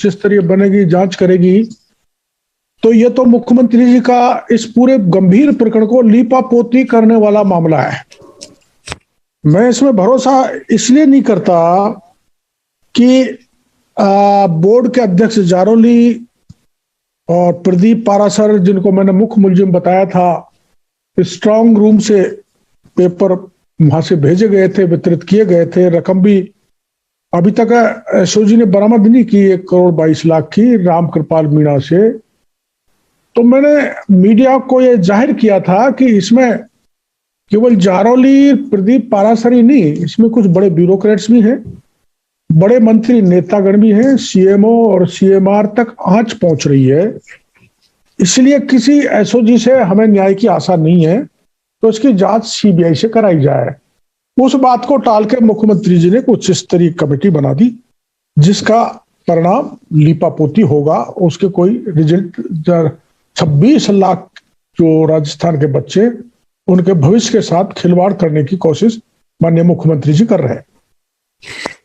स्तरीय बनेगी, जांच करेगी, तो ये तो मुख्यमंत्री जी का इस पूरे गंभीर प्रकरण को लीपापोती करने वाला मामला है। मैं इसमें भरोसा इसलिए नहीं करता कि बोर्ड के अध्यक्ष जारोली और प्रदीप पारासर, जिनको मैंने मुख्य मुलजिम बताया था, स्ट्रांग रूम से पेपर वहां से भेजे गए थे, वितरित किए गए थे। रकम भी अभी तक एसओजी ने बरामद नहीं की 1,22,00,000 की रामकृपाल मीणा से। तो मैंने मीडिया को यह जाहिर किया था कि इसमें केवल जारोली, प्रदीप पारासर ही नहीं, इसमें कुछ बड़े ब्यूरोक्रेट्स भी हैं, बड़े मंत्री नेतागण भी हैं, सीएमओ और सीएमआर तक आंच पहुंच रही है। इसलिए किसी एसओजी से हमें न्याय की आशा नहीं है, तो इसकी जांच सीबीआई से कराई जाए। उस बात को टाल के मुख्यमंत्री जी ने उच्च स्तरीय कमेटी बना दी, जिसका परिणाम लीपापोती होगा। उसके कोई रिजल्ट 26 लाख जो राजस्थान के बच्चे, उनके भविष्य के साथ खिलवाड़ करने की कोशिश माननीय मुख्यमंत्री जी कर रहे हैं।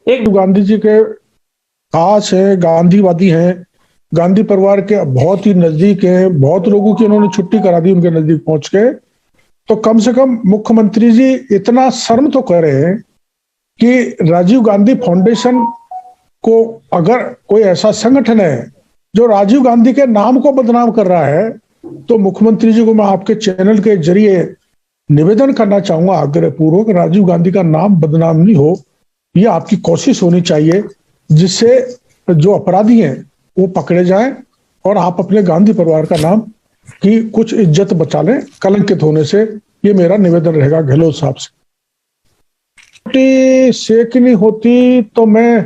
एक गांधी जी के खास है, गांधीवादी हैं, गांधी परिवार के बहुत ही नजदीक हैं, बहुत लोगों की उन्होंने छुट्टी करा दी उनके नजदीक पहुंच के। तो कम से कम मुख्यमंत्री जी इतना शर्म तो कर रहे हैं कि राजीव गांधी फाउंडेशन को, अगर कोई ऐसा संगठन है जो राजीव गांधी के नाम को बदनाम कर रहा है, तो मुख्यमंत्री जी को मैं आपके चैनल के जरिए निवेदन करना चाहूंगा आग्रहपूर्वक, राजीव गांधी का नाम बदनाम नहीं हो, ये आपकी कोशिश होनी चाहिए, जिससे जो अपराधी हैं वो पकड़े जाएं और आप अपने गांधी परिवार का नाम की कुछ इज्जत बचा लें कलंकित होने से। ये मेरा निवेदन रहेगा गहलोत साहब से। सेकनी होती तो मैं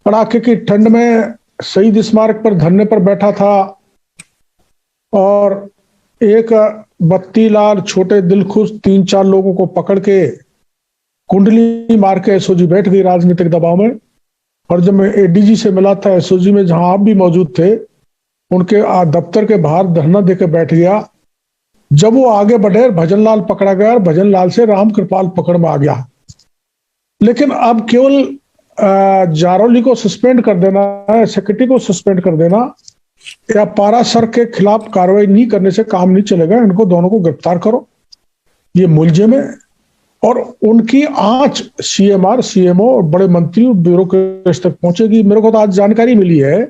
कड़ाके की ठंड में शहीद स्मारक पर धरने पर बैठा था और एक बत्तीलाल, छोटे दिलखुश 3-4 लोगों को पकड़ के कुंडली मार के एसओजी बैठ गई राजनीतिक दबाव में। और जब मैं एडीजी से मिला था एसओजी में, जहां आप भी मौजूद थे, उनके दफ्तर के बाहर धरना देकर बैठ गया। जब वो आगे बढ़े, भजनलाल पकड़ा गया और भजनलाल से रामकृपाल पकड़ में आ गया। लेकिन अब केवल जारोली को सस्पेंड कर देना, सेक्रेटरी को सस्पेंड कर देना या पारासर के खिलाफ कार्रवाई नहीं करने से काम नहीं चलेगा। इनको दोनों को गिरफ्तार करो, ये मुलजिम है। और उनकी आंच सीएमआर, सीएमओ और बड़े मंत्री ब्यूरोक्रेट्स तक पहुंचेगी। मेरे को तो आज जानकारी मिली है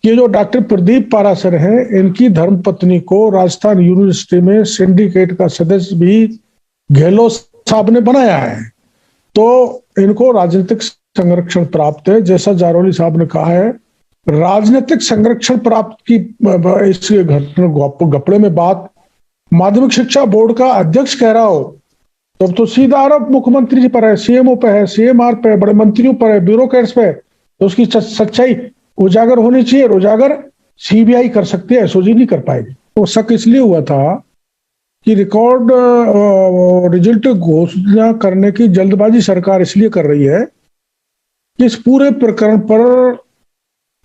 कि जो डॉक्टर प्रदीप पारासर हैं, इनकी धर्मपत्नी को राजस्थान यूनिवर्सिटी में सिंडिकेट का सदस्य भी गहलोत साहब ने बनाया है। तो इनको राजनीतिक संरक्षण प्राप्त है। जैसा जारोली साहब ने कहा है, राजनीतिक संरक्षण प्राप्त की इस घपले में बात माध्यमिक शिक्षा बोर्ड का अध्यक्ष कह रहा हो, तब तो सीधा आरोप मुख्यमंत्री जी पर है, सीएमओ पे है, सीएमआर पे है, बड़े मंत्रियों पर है, ब्यूरोक्रेट्स पे। तो उसकी सच्चाई उजागर होनी चाहिए। उजागर सीबीआई कर सकती है, एसओजी नहीं कर पाएगी। तो शक इसलिए हुआ था कि रिकॉर्ड रिजल्ट घोषणा करने की जल्दबाजी सरकार इसलिए कर रही है कि इस पूरे प्रकरण पर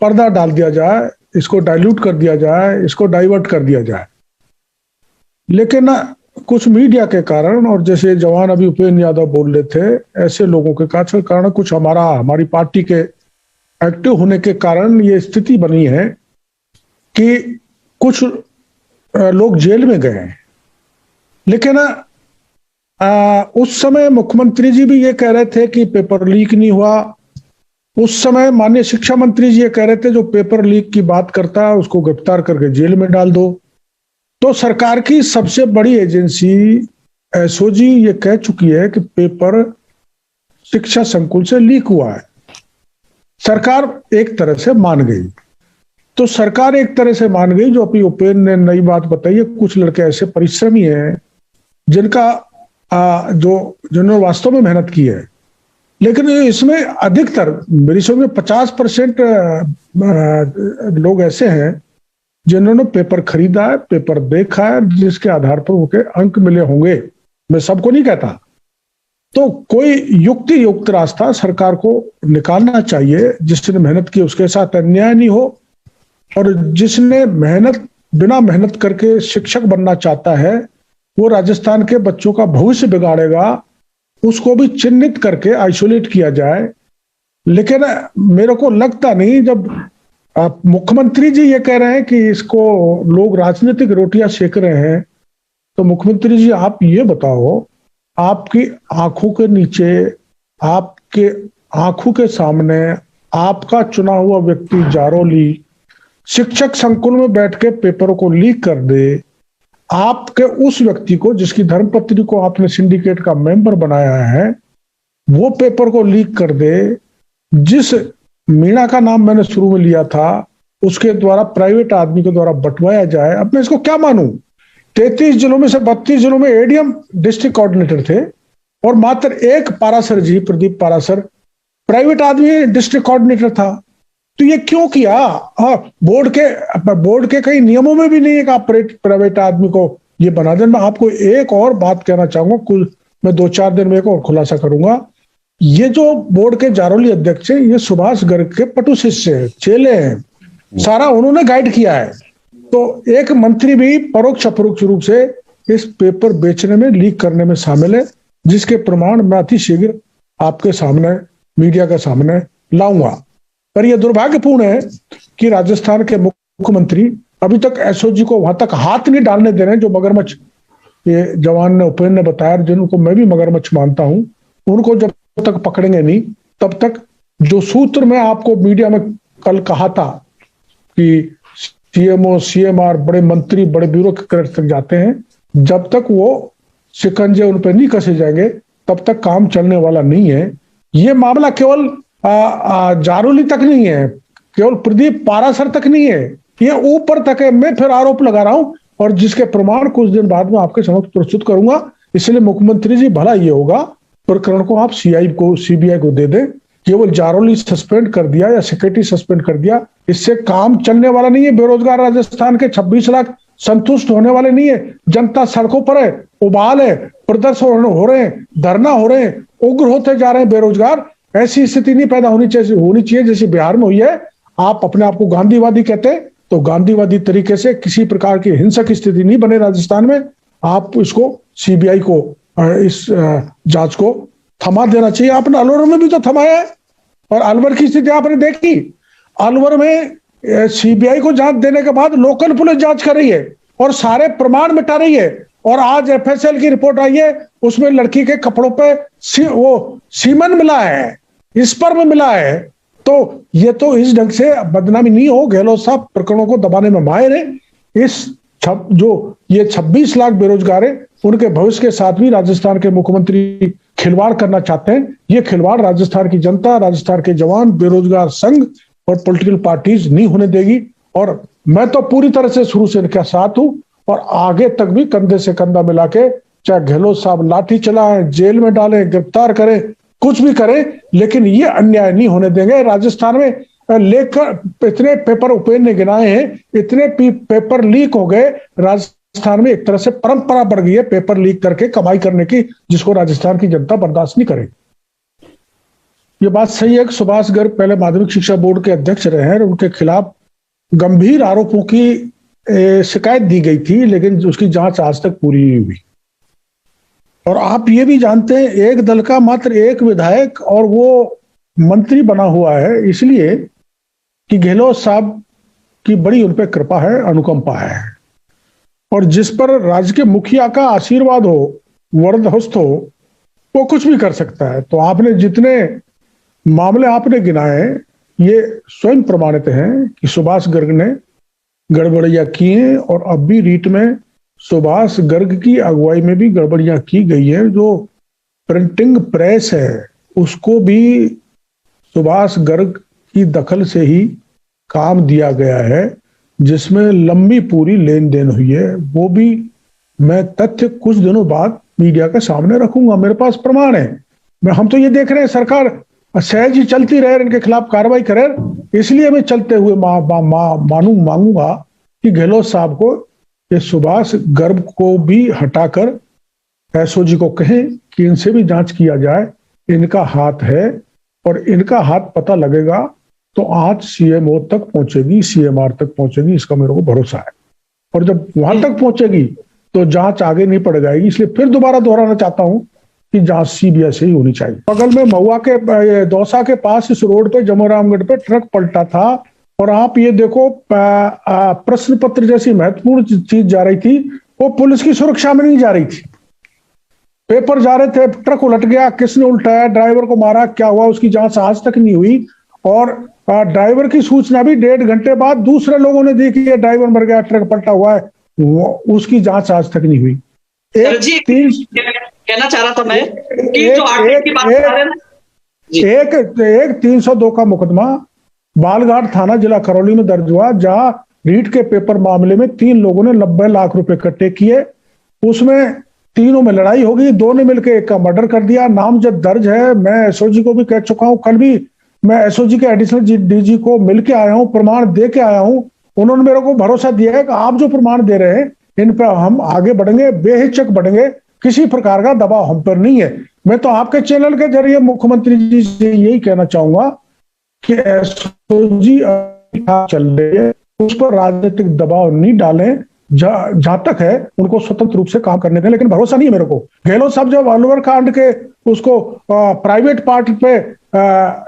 पर्दा डाल दिया जाए, इसको डाइल्यूट कर दिया जाए, इसको डाइवर्ट कर दिया जाए। लेकिन कुछ मीडिया के कारण, और जैसे जवान अभी उपेंद्र यादव बोल रहे थे, ऐसे लोगों के कारण, कुछ हमारी पार्टी के एक्टिव होने के कारण ये स्थिति बनी है कि कुछ लोग जेल में गए हैं। लेकिन उस समय मुख्यमंत्री जी भी ये कह रहे थे कि पेपर लीक नहीं हुआ। उस समय माननीय शिक्षा मंत्री जी ये कह रहे थे जो पेपर लीक की बात करता है उसको गिरफ्तार करके जेल में डाल दो। तो सरकार की सबसे बड़ी एजेंसी एसओजी ये कह चुकी है कि पेपर शिक्षा संकुल से लीक हुआ है। सरकार एक तरह से मान गई। तो सरकार एक तरह से मान गई, जो अभी उपेंद्र ने नई बात बताई है। कुछ लड़के ऐसे परिश्रमी हैं जिन्होंने वास्तव में मेहनत की है, लेकिन इसमें अधिकतर मेरी समझ में 50% लोग ऐसे हैं जिन्होंने पेपर खरीदा है, पेपर देखा है, जिसके आधार पर उनके अंक मिले होंगे। मैं सबको नहीं कहता। तो कोई युक्त रास्ता सरकार को निकालना चाहिए। जिसने मेहनत की उसके साथ अन्याय नहीं हो, और जिसने बिना मेहनत करके शिक्षक बनना चाहता है, वो राजस्थान के बच्चों का भविष्य बिगाड़ेगा, उसको भी चिन्हित करके आइसोलेट किया जाए। लेकिन मेरे को लगता नहीं, जब मुख्यमंत्री जी ये कह रहे हैं कि इसको लोग राजनीतिक रोटियां सेक रहे हैं, तो मुख्यमंत्री जी आप ये बताओ, आपकी आंखों के नीचे, आपके आंखों के सामने आपका चुना हुआ व्यक्ति जारोली शिक्षक संकुल में बैठ के पेपरों को लीक कर दे, आपके उस व्यक्ति को जिसकी धर्मपत्नी को आपने सिंडिकेट का मेंबर बनाया है वो पेपर को लीक कर दे, जिस मीणा का नाम मैंने शुरू में लिया था उसके द्वारा प्राइवेट आदमी के द्वारा बंटवाया जाए। अब मैं इसको क्या मानूं? 33 जिलों में से 32 जिलों में एडीएम डिस्ट्रिक्ट कोऑर्डिनेटर थे और मात्र एक पारासर जी, प्रदीप पारासर, प्राइवेट आदमी डिस्ट्रिक्ट कोऑर्डिनेटर था। तो ये क्यों किया? बोर्ड के कई नियमों में भी नहीं है कि आप प्राइवेट आदमी को ये बना दें। मैं आपको एक और बात कहना चाहूंगा, कुल मैं 2-4 दिन में एक और खुलासा करूंगा। ये जो बोर्ड के जारोली अध्यक्ष हैं, ये सुभाष गर्ग के पटु शिष्य हैं, चेले हैं, सारा उन्होंने गाइड किया है। तो एक मंत्री भी परोक्ष अपरोक्ष रूप से इस पेपर बेचने में, लीक करने में शामिल है, जिसके प्रमाण मैं अति शीघ्र आपके सामने, मीडिया के सामने लाऊंगा। पर यह दुर्भाग्यपूर्ण है कि राजस्थान के मुख्यमंत्री अभी तक एसओजी को वहां तक हाथ नहीं डालने दे रहे हैं जो मगरमच्छ, ये जवान ने, उपेंद्र ने बताया, जिनको मैं भी मगरमच्छ मानता हूं, उनको जब तक पकड़ेंगे नहीं तब तक, जो सूत्र मैं आपको मीडिया में कल कहा था कि सीएमओ, सीएमआर, बड़े मंत्री, बड़े ब्यूरोक्रेट तक जाते हैं, जब तक वो शिकंजे उन पर नहीं कसे जाएंगे तब तक काम चलने वाला नहीं है। ये मामला केवल जारोली तक नहीं है, केवल प्रदीप पारासर तक नहीं है, ये ऊपर तक है। मैं फिर आरोप लगा रहा हूं और जिसके प्रमाण कुछ दिन बाद में आपके समक्ष प्रस्तुत करूंगा। इसलिए मुख्यमंत्री जी, भला ये होगा प्रकरण को आप सीबीआई को दे दें। केवल जारोली सस्पेंड कर दिया या सेक्रेटरी सस्पेंड कर दिया, इससे काम चलने वाला नहीं है। बेरोजगार राजस्थान के 26 लाख संतुष्ट होने वाले नहीं है। जनता सड़कों पर है, उबाल है, प्रदर्शन हो रहे हैं, धरना हो रहे हैं, उग्र होते जा रहे हैं बेरोजगार। ऐसी स्थिति नहीं पैदा होनी चाहिए जैसे बिहार में हुई है। आप अपने आप को गांधीवादी कहते हैं तो गांधीवादी तरीके से किसी प्रकार की हिंसक स्थिति नहीं बने राजस्थान में। आप इसको सीबीआई को, इस जांच को थमा देना चाहिए। आपने अलवर में भी तो थमाया है, और अलवर की स्थिति आपने देखी। अलवर में सीबीआई को जांच देने के बाद लोकल पुलिस जांच कर रही है और सारे प्रमाण मिटा रही है। और आज एफएसएल की रिपोर्ट आई है, उसमें लड़की के कपड़ों पे वो सीमन मिला है, स्पर्म मिला है। तो ये तो इस ढंग से बदनामी नहीं हो। गहलोत साहब प्रकरणों को दबाने में माहिर है। इस जो ये 26 लाख बेरोजगार है, उनके भविष्य के साथ भी राजस्थान के मुख्यमंत्री खिलवाड़ करना चाहते हैं। ये खिलवाड़ राजस्थान की जनता, राजस्थान के जवान, बेरोजगार संघ और पॉलिटिकल पार्टीज नहीं होने देगी। और मैं तो पूरी तरह से शुरू से इनके साथ हूं और आगे तक भी कंधे से कंधा मिला के, चाहे गहलोत साहब लाठी चलाएं, जेल में डालें, गिरफ्तार करें, कुछ भी करें, लेकिन ये अन्याय नहीं होने देंगे। राजस्थान में लेकर इतने पेपर उपेंद्र ने गिनाए हैं, इतने पेपर लीक हो गए राजस्थान में। एक तरह से परंपरा बढ़ गई है पेपर लीक करके कमाई करने की, जिसको राजस्थान की जनता बर्दाश्त नहीं करेगी। ये बात सही है कि सुभाष गर्ग पहले माध्यमिक शिक्षा बोर्ड के अध्यक्ष रहे हैं, उनके खिलाफ गंभीर आरोपों की शिकायत दी गई थी, लेकिन उसकी जांच आज तक पूरी नहीं हुई। और आप ये भी जानते हैं, एक दल का मात्र एक विधायक और वो मंत्री बना हुआ है, इसलिए कि गहलोत साहब की बड़ी उन पर कृपा है, अनुकंपा है। और जिस पर राज्य के मुखिया का आशीर्वाद हो, वरदहस्त हो, वो कुछ भी कर सकता है। तो आपने जितने मामले आपने गिनाए, ये स्वयं प्रमाणित हैं कि सुभाष गर्ग ने गड़बड़ियां की हैं। और अब भी रीट में सुभाष गर्ग की अगुवाई में भी गड़बड़ियां की गई है। जो प्रिंटिंग प्रेस है उसको भी सुभाष गर्ग की दखल से ही काम दिया गया है, जिसमें लंबी पूरी लेन देन हुई है। वो भी मैं तथ्य कुछ दिनों बाद मीडिया के सामने रखूंगा, मेरे पास प्रमाण है। हम तो ये देख रहे हैं सरकार सहज ही चलती रहे, इनके खिलाफ कार्रवाई करे। इसलिए मैं चलते हुए मांगूंगा कि गहलोत साहब को, ये सुभाष गर्ग को भी हटाकर एसओजी को कहें कि इनसे भी जांच किया जाए। इनका हाथ है और इनका हाथ पता लगेगा तो आज सीएमओ तक पहुंचेगी, सीएमआर तक पहुंचेगी, इसका मेरे को भरोसा है। और जब वहां तक पहुंचेगी तो जांच आगे नहीं पड़ जाएगी। इसलिए फिर दोबारा दोहराना चाहता हूं की जांच सीबीआई से ही होनी चाहिए। बगल में महुआ के दौसा के पास इस रोड पे जमोरामगढ़ पे ट्रक पलटा था और आप ये देखो प्रश्न पत्र जैसी महत्वपूर्ण चीज जा रही थी, वो पुलिस की सुरक्षा में नहीं जा रही थी। पेपर जा रहे थे, ट्रक उलट गया, किसने उल्टाया, ड्राइवर को मारा, क्या हुआ, उसकी जांच आज तक नहीं हुई। और ड्राइवर की सूचना भी 1.5 घंटे बाद दूसरे लोगों ने दी कि ये ड्राइवर मर गया, ट्रक पलटा हुआ है, उसकी जांच आज तक नहीं हुई। कहना चाह रहा था मैं कि जो आर्टिक की बात कर रहे हैं ना, एक 302 का मुकदमा बालघाट थाना जिला करौली में दर्ज हुआ, जहां रीट के पेपर मामले में 3 लोगों ने 90 लाख रुपए इकट्ठे किए। उसमें तीनों में लड़ाई हो गई, 2 ने मिलकर एक का मर्डर कर दिया। नामजद दर्ज है। मैं एसओजी को भी कह चुका हूं, कल भी मैं एसओजी के एडिशनल डीजी को मिलके आया हूं, प्रमाण दे के आया हूं। उन्होंने मेरे को भरोसा दिया है कि आप जो प्रमाण दे रहे हैं इन पर हम आगे बढ़ेंगे, बेहिचक बढ़ेंगे, किसी प्रकार का दबाव हम पर नहीं है। मैं तो आपके चैनल के जरिए मुख्यमंत्री जी से यही कहना चाहूंगा कि एसओजी चल रही है, उस पर राजनीतिक दबाव नहीं डालें। जहां तक है उनको स्वतंत्र रूप से काम करने दें, लेकिन भरोसा नहीं है मेरे को। गहलोत साहब जब अलवर कांड के उसको प्राइवेट पार्ट पे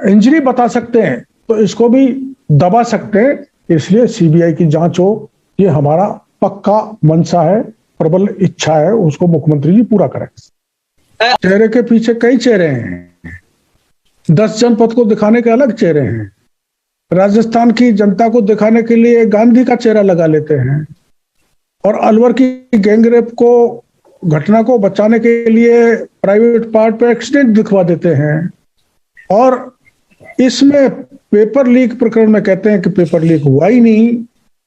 इंजरी बता सकते हैं, तो इसको भी दबा सकते हैं। इसलिए सीबीआई की जांच हो, ये हमारा पक्का मंशा है, प्रबल इच्छा है, उसको मुख्यमंत्री जी पूरा करें। चेहरे के पीछे कई चेहरे हैं, 10 जनपद को दिखाने के अलग चेहरे हैं। राजस्थान की जनता को दिखाने के लिए गांधी का चेहरा लगा लेते हैं और अलवर की गैंगरेप को घटना को बचाने के लिए प्राइवेट पार्ट पे एक्सीडेंट दिखवा देते हैं। और इसमें पेपर लीक प्रकरण में कहते हैं कि पेपर लीक हुआ ही नहीं,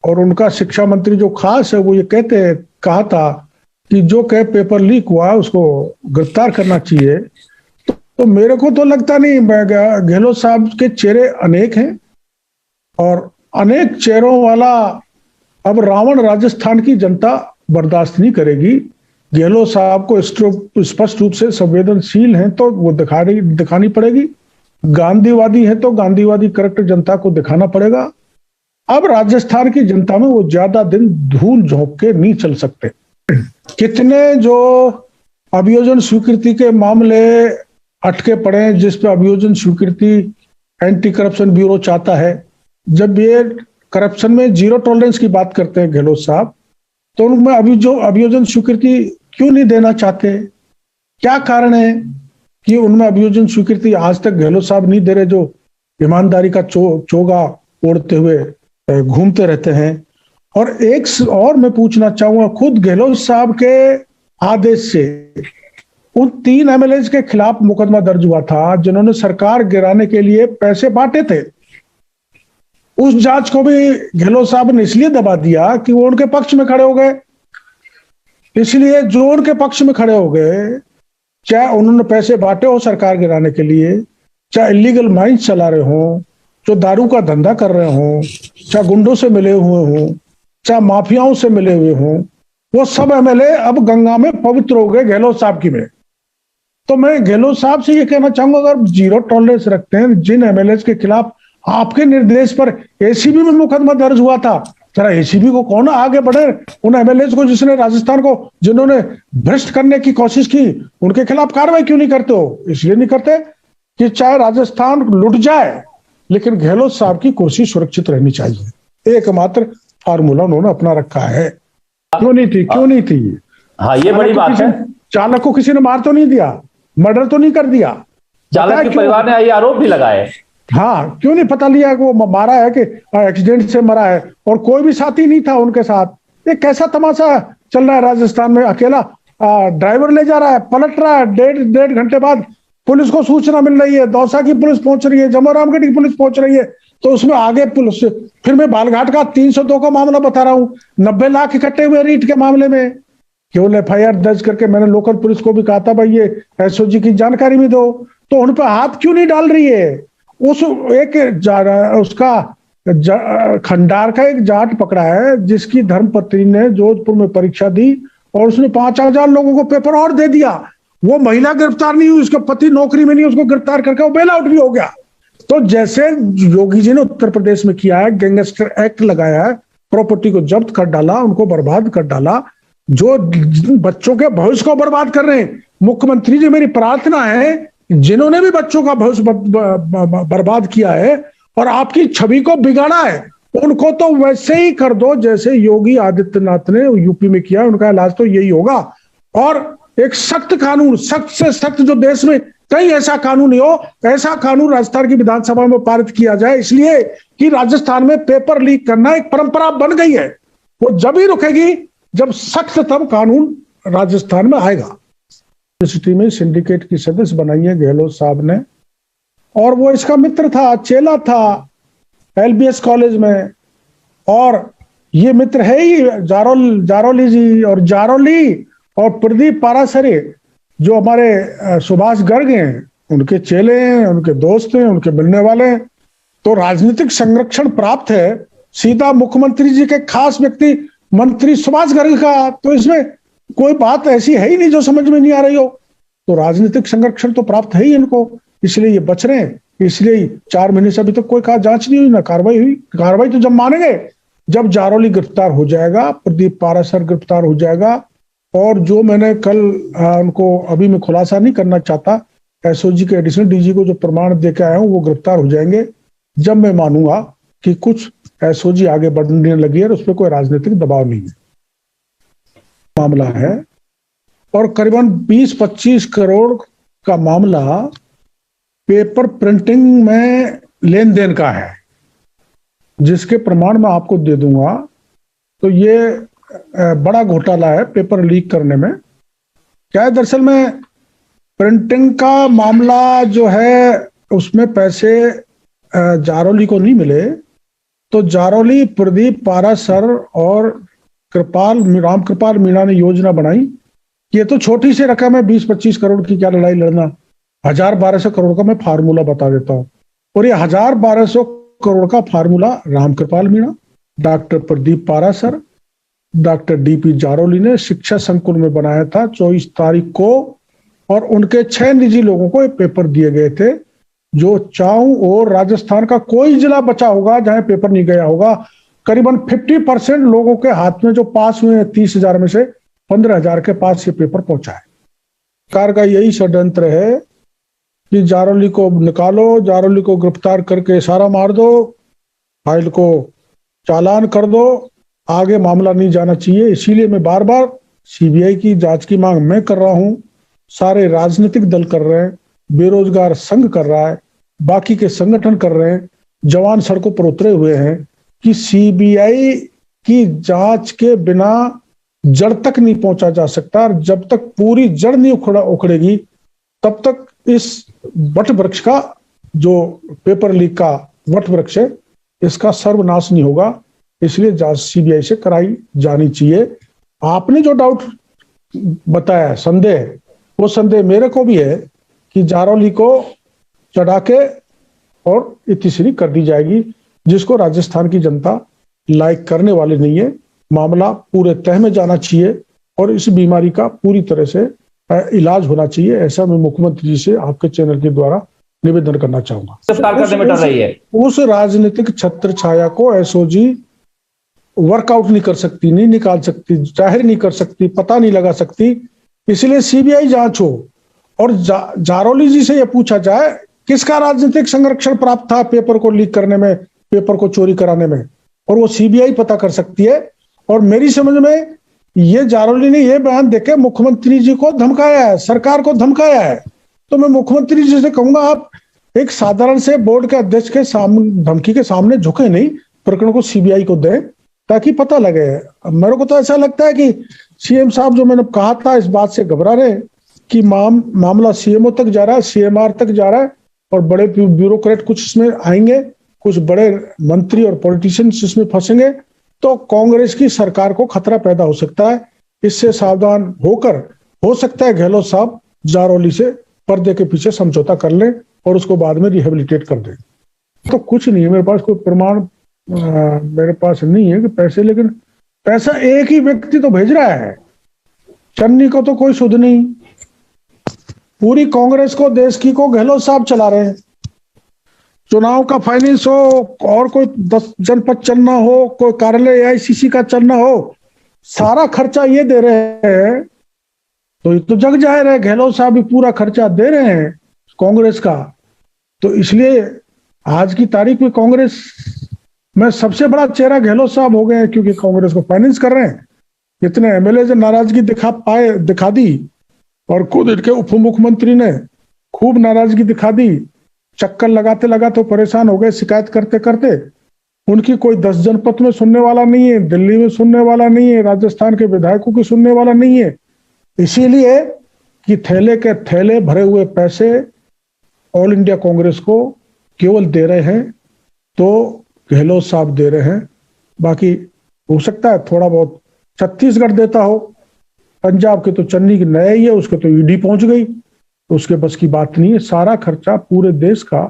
और उनका शिक्षा मंत्री जो खास है वो ये कहा था कि जो कहे पेपर लीक हुआ उसको गिरफ्तार करना चाहिए। तो मेरे को तो लगता नहीं। गहलोत साहब के चेहरे अनेक हैं और अनेक चेहरों वाला अब रावण राजस्थान की जनता बर्दाश्त नहीं करेगी। गहलोत साहब को स्पष्ट रूप से संवेदनशील हैं तो वो दिखानी पड़ेगी, गांधीवादी है तो गांधीवादी करेक्टर जनता को दिखाना पड़ेगा। अब राजस्थान की जनता में वो ज्यादा दिन धूल झोंक के नहीं चल सकते। कितने जो अभियोजन स्वीकृति के मामले अटके पड़े हैं, जिस पे अभियोजन स्वीकृति एंटी करप्शन ब्यूरो चाहता है। जब ये करप्शन में 0 टॉलरेंस की बात करते हैं गहलोत साहब, तो उनमें अभियोजन स्वीकृति क्यों नहीं देना चाहते? क्या कारण है कि उनमें अभियोजन स्वीकृति आज तक गहलोत साहब नहीं दे रहे, जो ईमानदारी का चोगा ओढ़ते हुए घूमते रहते हैं? और एक और मैं पूछना चाहूंगा, खुद गहलोत साहब के आदेश से उन 3 एमएलए के खिलाफ मुकदमा दर्ज हुआ था जिन्होंने सरकार गिराने के लिए पैसे बांटे थे। उस जांच को भी गहलोत साहब ने इसलिए दबा दिया कि वो उनके पक्ष में खड़े हो गए। इसलिए जो उनके पक्ष में खड़े हो गए, चाहे उन्होंने पैसे बांटे हो सरकार गिराने के लिए, चाहे इलीगल माइंस चला रहे हो, जो दारू का धंधा कर रहे हो, चाहे गुंडों से मिले हुए हो, चाहे माफियाओं से मिले हुए हो, वो सब एमएलए अब गंगा में पवित्र हो गए गहलोत साहब की में। तो मैं गहलोत साहब से ये कहना चाहूंगा, अगर 0 टॉलरेंस रखते हैं, जिन एमएलए के खिलाफ आपके निर्देश पर एसीबी में मुकदमा दर्ज हुआ था, जरा एसीबी को कौन आगे बढ़े, उन एमएलए को जिसने राजस्थान को जिन्होंने भ्रष्ट करने की कोशिश की, उनके खिलाफ कार्रवाई क्यों नहीं करते हो? इसलिए नहीं करते कि चाहे राजस्थान लुट जाए लेकिन गहलोत साहब की कुर्सी सुरक्षित रहनी चाहिए। एकमात्र फार्मूला उन्होंने अपना रखा है। क्यों नहीं थी? हाँ, ये बड़ी बात है। चालक को किसी ने मार तो नहीं दिया, मर्डर तो नहीं कर दिया, चालक के परिवार ने ये आरोप भी लगाए। हाँ, क्यों नहीं पता लिया कि वो मारा है कि एक्सीडेंट से मरा है, और कोई भी साथी नहीं था उनके साथ? ये कैसा तमाशा चल रहा है राजस्थान में? अकेला ड्राइवर ले जा रहा है, पलट रहा है, 1.5 घंटे बाद पुलिस को सूचना मिल रही है, दौसा की पुलिस पहुंच रही है, जमोरामगढ़ की पुलिस पहुंच रही है, तो उसमें आगे पुलिस। फिर मैं बालघाट का 302 का मामला बता रहा हूं, 90 लाख इकट्ठे हुए रीट के मामले में। केवल एफआईआर दर्ज करके मैंने लोकल पुलिस को भी कहा था, भाई ये एसओजी की जानकारी भी दो, तो उन पर हाथ क्यों नहीं डाल रही है? उस उसका खंडार का एक जाट पकड़ा है जिसकी धर्मपत्नी ने जोधपुर में परीक्षा दी और उसने 5,000 लोगों को पेपर और दे दिया। वो महिला गिरफ्तार नहीं हुई, उसका पति नौकरी में नहीं, उसको गिरफ्तार करके वो बेल आउट भी हो गया। तो जैसे योगी जी ने उत्तर प्रदेश में किया है, गैंगस्टर एक्ट लगाया है, प्रॉपर्टी को जब्त कर डाला, उनको बर्बाद कर डाला, जो बच्चों के भविष्य को बर्बाद कर रहे हैं, मुख्यमंत्री जी, मेरी प्रार्थना है, जिन्होंने भी बच्चों का भविष्य बर्बाद किया है और आपकी छवि को बिगाड़ा है, उनको तो वैसे ही कर दो जैसे योगी आदित्यनाथ ने यूपी में किया। उनका इलाज तो यही होगा। और एक सख्त कानून, सख्त से सख्त, जो देश में कहीं ऐसा कानून नहीं हो, ऐसा कानून राजस्थान की विधानसभा में पारित किया जाए, इसलिए कि राजस्थान में पेपर लीक करना एक परंपरा बन गई है। वो जब ही रुकेगी जब सख्ततम कानून राजस्थान में आएगा। यूनिवर्सिटी में सिंडिकेट की सदस्य बनाई है गहलोत साहब ने, और वो इसका मित्र था, चेला था एलबीएस कॉलेज में, और ये मित्र है ही जारोली जी, और जारोली और प्रदीप पारासरे जो हमारे सुभाष गर्ग हैं, उनके चेले हैं, उनके दोस्त हैं, उनके मिलने वाले हैं। तो राजनीतिक संरक्षण प्राप्त है सीधा मुख्यमंत्री जी के खास व्यक्ति मंत्री सुभाष गर्ग का। तो इसमें कोई बात ऐसी है ही नहीं जो समझ में नहीं आ रही हो। तो राजनीतिक संरक्षण तो प्राप्त है ही इनको, इसलिए ये बच रहे हैं। इसलिए 4 महीने से अभी तक कोई जांच नहीं हुई, ना कार्रवाई हुई। कार्रवाई तो जब मानेंगे जब जारोली गिरफ्तार हो जाएगा, प्रदीप पारासर गिरफ्तार हो जाएगा, और जो मैंने कल उनको, अभी मैं खुलासा नहीं करना चाहता, एसओजी के एडिशनल डीजी को जो प्रमाण देके आया हूं, वो गिरफ्तार हो जाएंगे जब मैं मानूंगा कि कुछ एसओजी आगे बढ़ने लगी है और उस पर कोई राजनीतिक दबाव नहीं है। मामला है और करीबन 20-25 करोड़ का मामला पेपर प्रिंटिंग में लेन देन का है, जिसके प्रमाण मैं आपको दे दूंगा। तो ये बड़ा घोटाला है पेपर लीक करने में। क्या है, दरअसल में प्रिंटिंग का मामला जो है, उसमें पैसे जारोली को नहीं मिले, तो जारोली, प्रदीप पारासर और रामकृपाल मीणा ने योजना बनाई कि ये तो छोटी सी रकम है, 20-25 करोड़ की क्या लड़ाई लड़ना, 1000-1200 करोड़ का मैं फार्मूला बता देता हूं। और ये 1000-1200 करोड़ का formula Ramkripal Meena, doctor Pradeep Parashar, doctor DP Jaroli ने शिक्षा संकुल में बनाया था 24 तारीख को, और उनके 6 निजी लोगों को ये पेपर दिए गए थे। जो चाहूं और राजस्थान का कोई जिला बचा होगा जहां पेपर नहीं गया होगा, करीबन 50% लोगों के हाथ में जो पास हुए 30,000 में से 15,000 के पास ये पेपर पहुंचा है। सरकार का यही षड्यंत्र है कि जारोली को निकालो, जारोली को गिरफ्तार करके इशारा मार दो, फाइल को चालान कर दो, आगे मामला नहीं जाना चाहिए। इसीलिए मैं बार बार सीबीआई की जांच की मांग मैं कर रहा हूं, सारे राजनीतिक दल कर रहे हैं, बेरोजगार संघ कर रहा है, बाकी के संगठन कर रहे हैं, जवान सड़कों पर उतरे हुए हैं कि सीबीआई की जांच के बिना जड़ तक नहीं पहुंचा जा सकता। और जब तक पूरी जड़ नहीं उखड़ेगी तब तक इस वट वृक्ष का, जो पेपर लीक का वट वृक्ष है, इसका सर्वनाश नहीं होगा। इसलिए जांच सीबीआई से कराई जानी चाहिए। आपने जो डाउट बताया, संदेह, वो संदेह मेरे को भी है कि जारोली को चढ़ा के और इतिश्री कर दी जाएगी, जिसको राजस्थान की जनता लाइक करने वाली नहीं है। मामला पूरे तह में जाना चाहिए और इस बीमारी का पूरी तरह से इलाज होना चाहिए। ऐसा मैं मुख्यमंत्री जी से आपके चैनल के द्वारा निवेदन करना चाहूंगा। उस राजनीतिक छत्र छाया को एसओजी वर्कआउट नहीं कर सकती, नहीं निकाल सकती, जाहिर नहीं कर सकती, पता नहीं लगा सकती। इसलिए सीबीआई जांच हो और जारोली जी से यह पूछा जाए किसका राजनीतिक संरक्षण प्राप्त था पेपर को लीक करने में, पेपर को चोरी कराने में, और वो सीबीआई पता कर सकती है। और मेरी समझ में ये जारोली ने यह बयान देके मुख्यमंत्री जी को धमकाया है, सरकार को धमकाया है। तो मैं मुख्यमंत्री जी से कहूंगा, आप एक साधारण से बोर्ड के अध्यक्ष के सामने, धमकी के सामने झुके नहीं, प्रकरण को सीबीआई को दें ताकि पता लगे। मेरे को तो ऐसा लगता है कि सीएम साहब, जो मैंने कहा था, इस बात से घबरा रहे कि मामला सीएमओ तक जा रहा है, सीएमआर तक जा रहा है, और बड़े ब्यूरोक्रेट कुछ इसमें आएंगे, कुछ बड़े मंत्री और पॉलिटिशियंस इसमें फंसेंगे, तो कांग्रेस की सरकार को खतरा पैदा हो सकता है। इससे सावधान होकर, हो सकता है गहलोत साहब जारोली से पर्दे के पीछे समझौता कर लें और उसको बाद में रिहेबिलिटेट कर दें। तो कुछ नहीं है मेरे पास, कोई प्रमाण मेरे पास नहीं है कि पैसे, लेकिन पैसा एक ही व्यक्ति तो भेज रहा है, चन्नी को तो कोई सुध नहीं। पूरी कांग्रेस को, देश की को गहलोत साहब चला रहे हैं। चुनाव का फाइनेंस हो और कोई 10 जनपद चलना हो, कोई कार्यालय एआईसीसी का चलना हो, सारा खर्चा ये दे रहे हैं तो ये तो जग जाहिर है, गहलोत साहब भी पूरा खर्चा दे रहे हैं कांग्रेस का। तो इसलिए आज की तारीख में कांग्रेस में सबसे बड़ा चेहरा गहलोत साहब हो गए हैं, क्योंकि कांग्रेस को फाइनेंस कर रहे हैं। इतने एमएलए से नाराजगी दिखा दी, और खुद इनके उप मुख्यमंत्री ने खूब नाराजगी दिखा दी। चक्कर लगाते लगाते परेशान हो गए, शिकायत करते करते। उनकी कोई 10 जनपद में सुनने वाला नहीं है, दिल्ली में सुनने वाला नहीं है, राजस्थान के विधायकों की सुनने वाला नहीं है। इसीलिए कि थैले के थैले भरे हुए पैसे ऑल इंडिया कांग्रेस को केवल दे रहे हैं तो गहलोत साहब दे रहे हैं। बाकी हो सकता है थोड़ा बहुत छत्तीसगढ़ देता हो, पंजाब के तो चन्नी की नया ही है, उसके तो ईडी पहुंच गई, तो उसके बस की बात नहीं है। सारा खर्चा पूरे देश का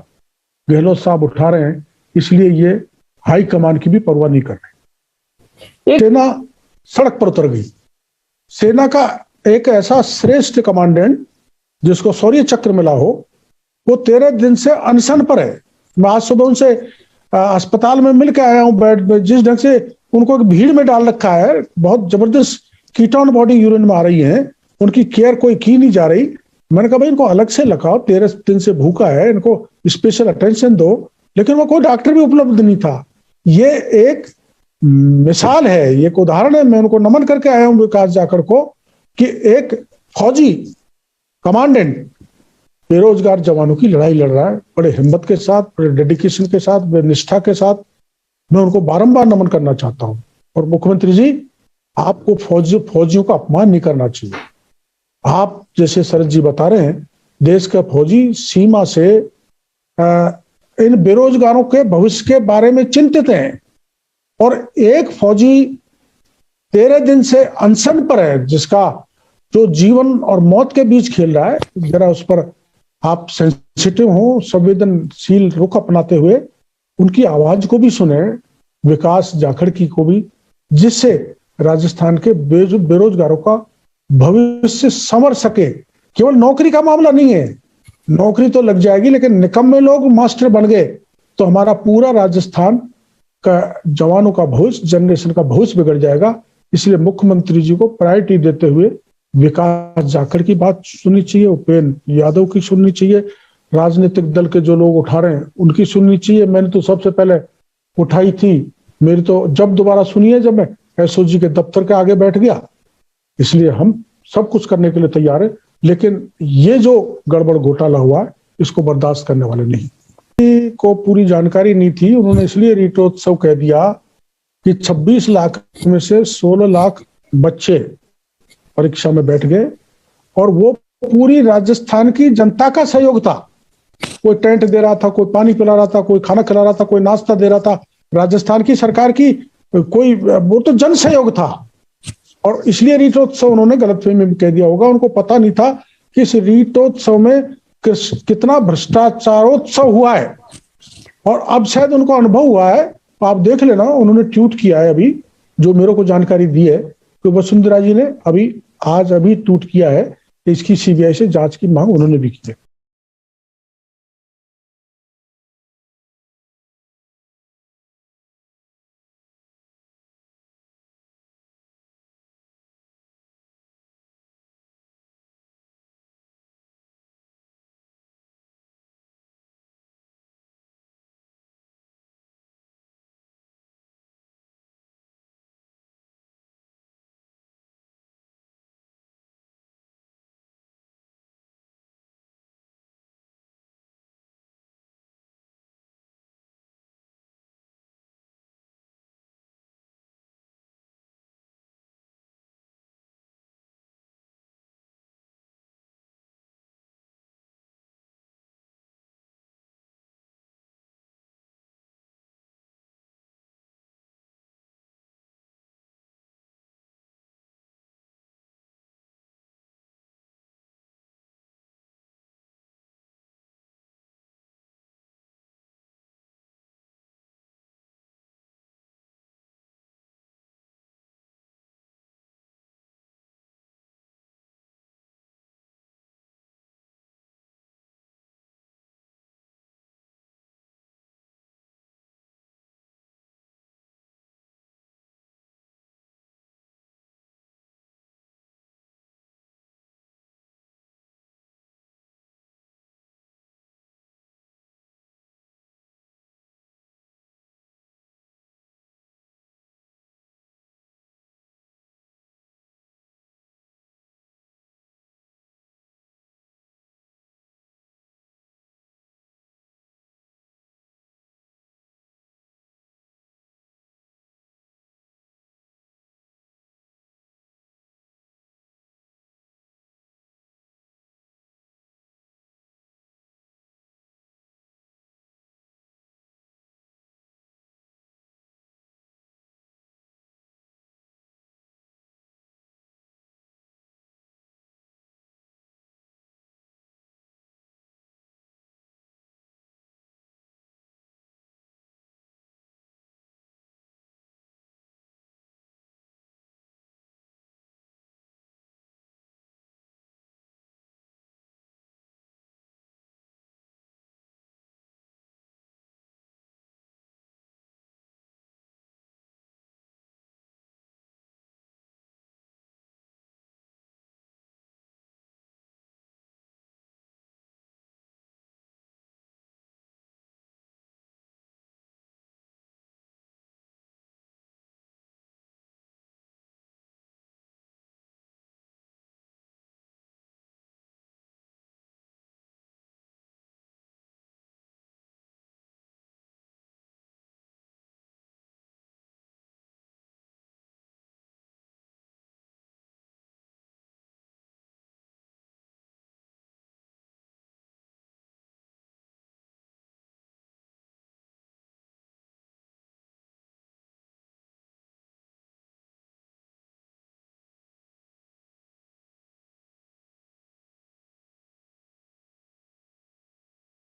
गहलोत साहब उठा रहे हैं, इसलिए ये हाई कमान की भी परवाह नहीं कर रहे। सेना सड़क पर उतर गई। सेना का एक ऐसा श्रेष्ठ कमांडेंट जिसको शौर्य चक्र मिला हो, वो 13 दिन से अनशन पर है। मैं आज सुबह उनसे अस्पताल में मिल के आया हूं बेड पे। जिस ढंग से उनको एक भीड़ में डाल रखा है, बहुत जबरदस्त कीटाणु बॉडी यूरिन में आ रही है, उनकी केयर कोई की नहीं जा रही। मैंने कहा भाई इनको अलग से लगाओ, 13 दिन से भूखा है, इनको स्पेशल अटेंशन दो, लेकिन वो कोई डॉक्टर भी उपलब्ध नहीं था। ये एक मिसाल है, ये एक उदाहरण है। मैं उनको नमन करके आया हूं विकास जाखड़ को, कि एक फौजी कमांडेंट बेरोजगार जवानों की लड़ाई लड़ रहा है, बड़े हिम्मत के साथ, बड़े डेडिकेशन के साथ, बड़े निष्ठा के साथ। मैं उनको बारंबार नमन करना चाहता हूं। और मुख्यमंत्री जी, आपको फौजियों का अपमान नहीं करना चाहिए। आप जैसे शरद जी बता रहे हैं, देश का फौजी सीमा से इन बेरोजगारों के भविष्य के बारे में चिंतित हैं, और एक फौजी 13 दिन से अनशन पर है, जिसका जो जीवन और मौत के बीच खेल रहा है। जरा उस पर आप सेंसिटिव हो, संवेदनशील रुख अपनाते हुए उनकी आवाज को भी सुने, विकास जाखड़ की को भी, जिससे राजस्थान के बेरोजगारों का भविष्य संवर सके। केवल नौकरी का मामला नहीं है, नौकरी तो लग जाएगी, लेकिन निकम्मे लोग मास्टर बन गए तो हमारा पूरा राजस्थान का जवानों का भविष्य, जनरेशन का भविष्य बिगड़ जाएगा। इसलिए मुख्यमंत्री जी को प्रायोरिटी देते हुए विकास जाखड़ की बात सुननी चाहिए, उपेंद्र यादव की सुननी चाहिए, राजनीतिक दल के जो लोग उठा रहे हैं उनकी सुननी चाहिए। मैंने तो सबसे पहले उठाई थी, मेरी तो जब दोबारा सुनिए जब मैं एसओजी के दफ्तर के आगे बैठ गया। इसलिए हम सब कुछ करने के लिए तैयार है, लेकिन ये जो गड़बड़ घोटाला हुआ है इसको बर्दाश्त करने वाले नहीं। को पूरी जानकारी नहीं थी, उन्होंने इसलिए रीटोत्सव कह दिया कि 26 लाख में से 16 लाख बच्चे परीक्षा में बैठ गए, और वो पूरी राजस्थान की जनता का सहयोग था। कोई टेंट दे रहा था, कोई पानी पिला रहा था, कोई खाना खिला रहा था, कोई नाश्ता दे रहा था। राजस्थान की सरकार की कोई, वो तो जन सहयोग था। और इसलिए रीटोत्सव उन्होंने गलतफहमी में कह दिया होगा। उनको पता नहीं था कि इस रीटोत्सव में कितना भ्रष्टाचारोत्सव हुआ है, और अब शायद उनको अनुभव हुआ है। आप देख लेना, उन्होंने ट्वीट किया है अभी, जो मेरे को जानकारी दी है कि वसुंधरा जी ने अभी ट्वीट किया है कि इसकी सीबीआई से जांच की मांग उन्होंने भी की है।